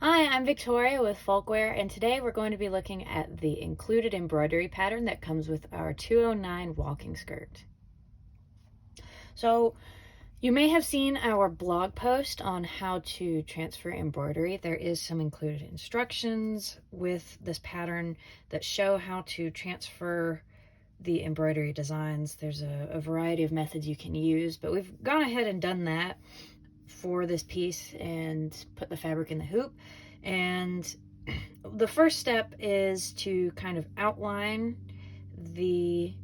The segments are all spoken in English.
Hi, I'm Victoria with Folkwear, and today we're going to be looking at the included embroidery pattern that comes with our 209 walking skirt. So you may have seen our blog post on how to transfer embroidery. There is some included instructions with this pattern that show how to transfer the embroidery designs. There's a variety of methods you can use, but we've gone ahead and done that for this piece and put the fabric in the hoop. And the first step is to kind of outline the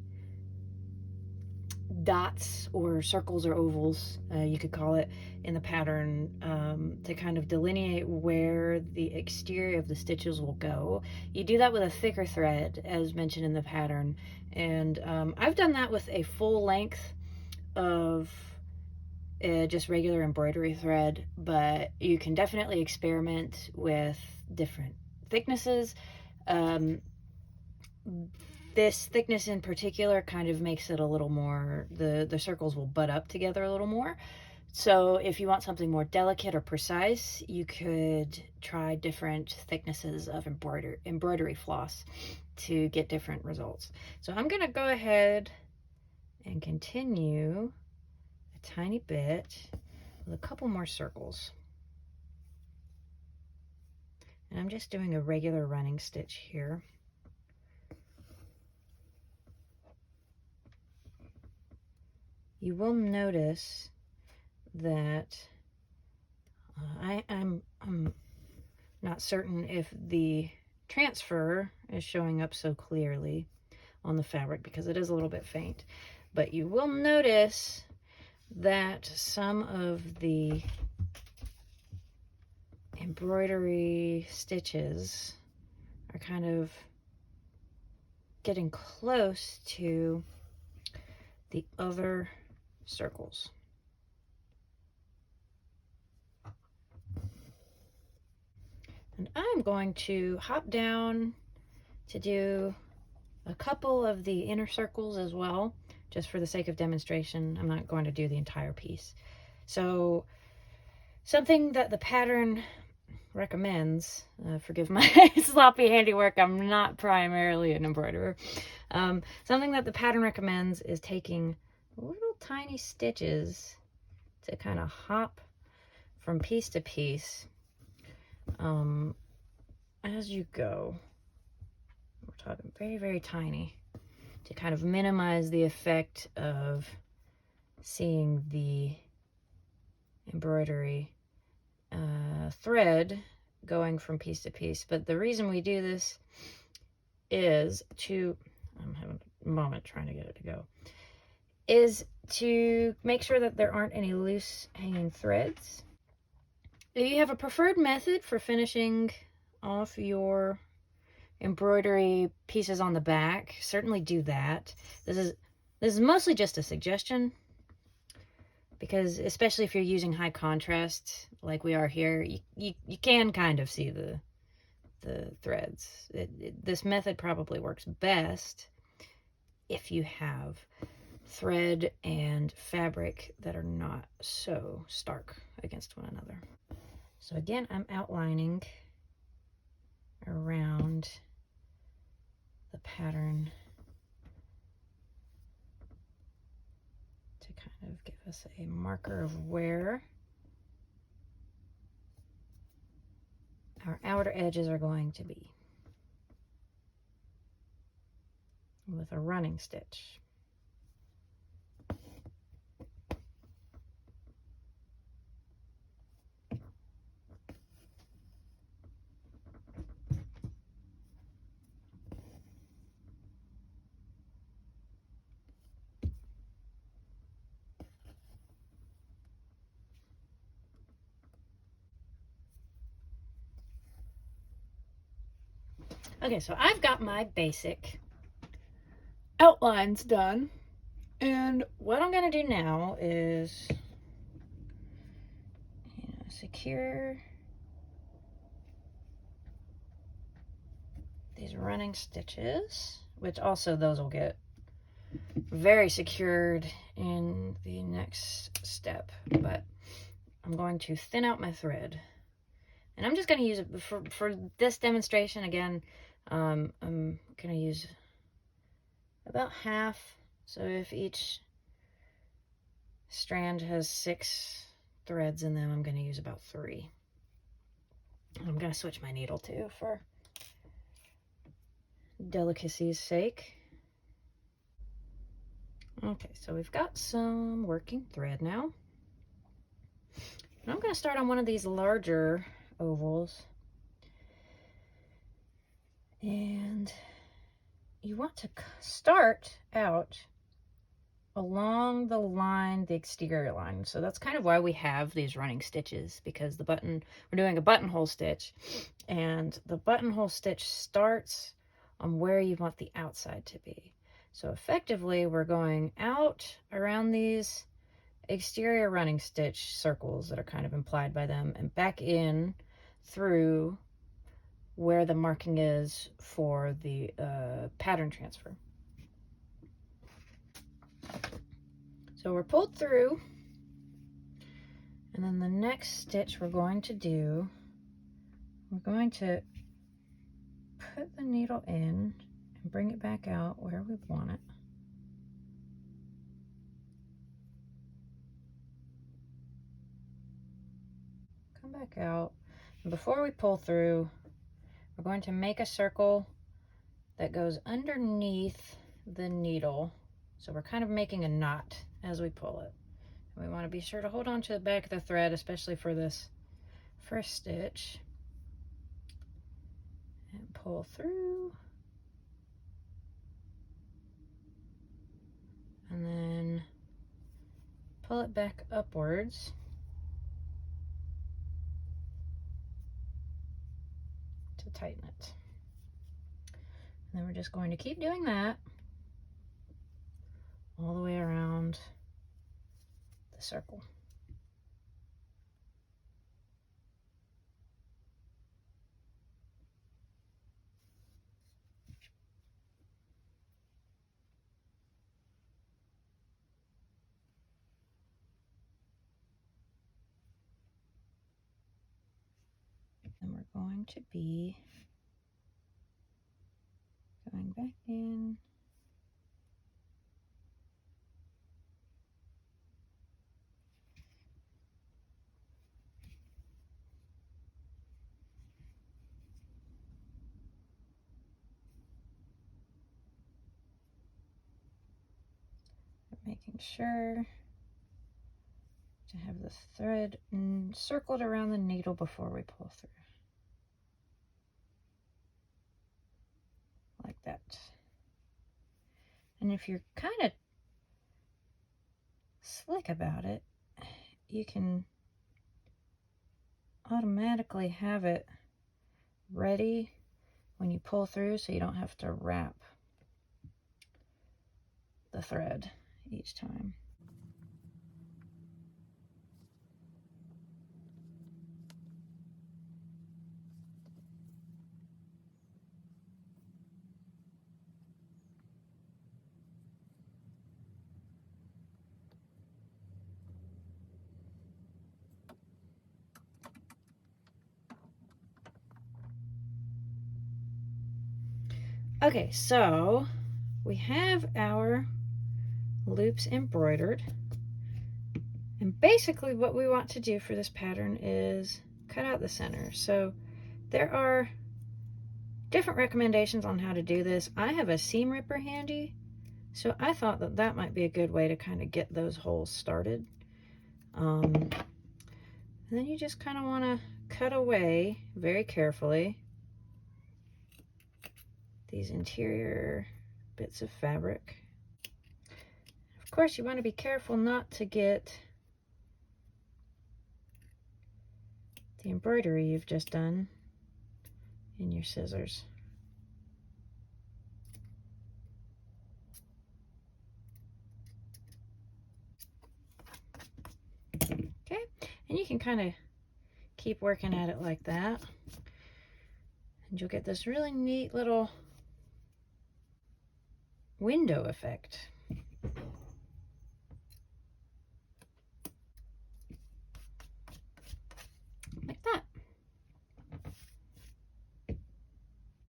dots or circles or ovals, you could call it, in the pattern, to kind of delineate where the exterior of the stitches will go. You do that with a thicker thread, as mentioned in the pattern, and I've done that with a full length of just regular embroidery thread, but you can definitely experiment with different thicknesses. This thickness in particular kind of makes it a little more, the circles will butt up together a little more. So if you want something more delicate or precise, you could try different thicknesses of embroidery floss to get different results. So I'm going to go ahead and continue a tiny bit with a couple more circles. And I'm just doing a regular running stitch here. You will notice that I'm not certain if the transfer is showing up so clearly on the fabric because it is a little bit faint, but you will notice that some of the embroidery stitches are kind of getting close to the other circles. And I'm going to hop down to do a couple of the inner circles as well, just for the sake of demonstration. I'm not going to do the entire piece. So something that the pattern recommends, forgive my sloppy handiwork, I'm not primarily an embroiderer. Something that the pattern recommends is taking little tiny stitches to kind of hop from piece to piece as you go. We're talking very, very tiny to kind of minimize the effect of seeing the embroidery thread going from piece to piece. But the reason we do this is to, I'm having a moment trying to get it to go, is to make sure that there aren't any loose hanging threads. If you have a preferred method for finishing off your embroidery pieces on the back, certainly do that. This is mostly just a suggestion, because especially if you're using high contrast like we are here, you can kind of see the threads. This method probably works best if you have thread and fabric that are not so stark against one another. So again, I'm outlining around the pattern to kind of give us a marker of where our outer edges are going to be with a running stitch. Okay, so I've got my basic outlines done, and what I'm going to do now is, secure these running stitches, which also those will get very secured in the next step, but I'm going to thin out my thread. And I'm just going to use it for this demonstration. Again, I'm going to use about half. So if each strand has 6 threads in them, I'm going to use about 3. I'm going to switch my needle too for delicacy's sake. Okay, so we've got some working thread now. And I'm going to start on one of these larger ovals. And you want to start out along the line, the exterior line. So that's kind of why we have these running stitches, because we're doing a buttonhole stitch, and the buttonhole stitch starts on where you want the outside to be. So effectively, we're going out around these exterior running stitch circles that are kind of implied by them, and back in through where the marking is for the pattern transfer. So we're pulled through, and then the next stitch we're going to do, we're going to put the needle in and bring it back out where we want it. Come back out, and before we pull through, we're going to make a circle that goes underneath the needle. So we're kind of making a knot as we pull it. We want to be sure to hold on to the back of the thread, especially for this first stitch. And pull through. And then pull it back upwards to tighten it. And then we're just going to keep doing that all the way around the circle. And we're going to be going back in. Making sure to have the thread circled around the needle before we pull through. Like that. And if you're kind of slick about it, you can automatically have it ready when you pull through, so you don't have to wrap the thread each time. Okay, so we have our loops embroidered, and basically what we want to do for this pattern is cut out the center. So there are different recommendations on how to do this. I have a seam ripper handy, so I thought that that might be a good way to kind of get those holes started. And then you just kind of want to cut away very carefully these interior bits of fabric. Of course, you want to be careful not to get the embroidery you've just done in your scissors. Okay, and you can kind of keep working at it like that, and you'll get this really neat little window effect.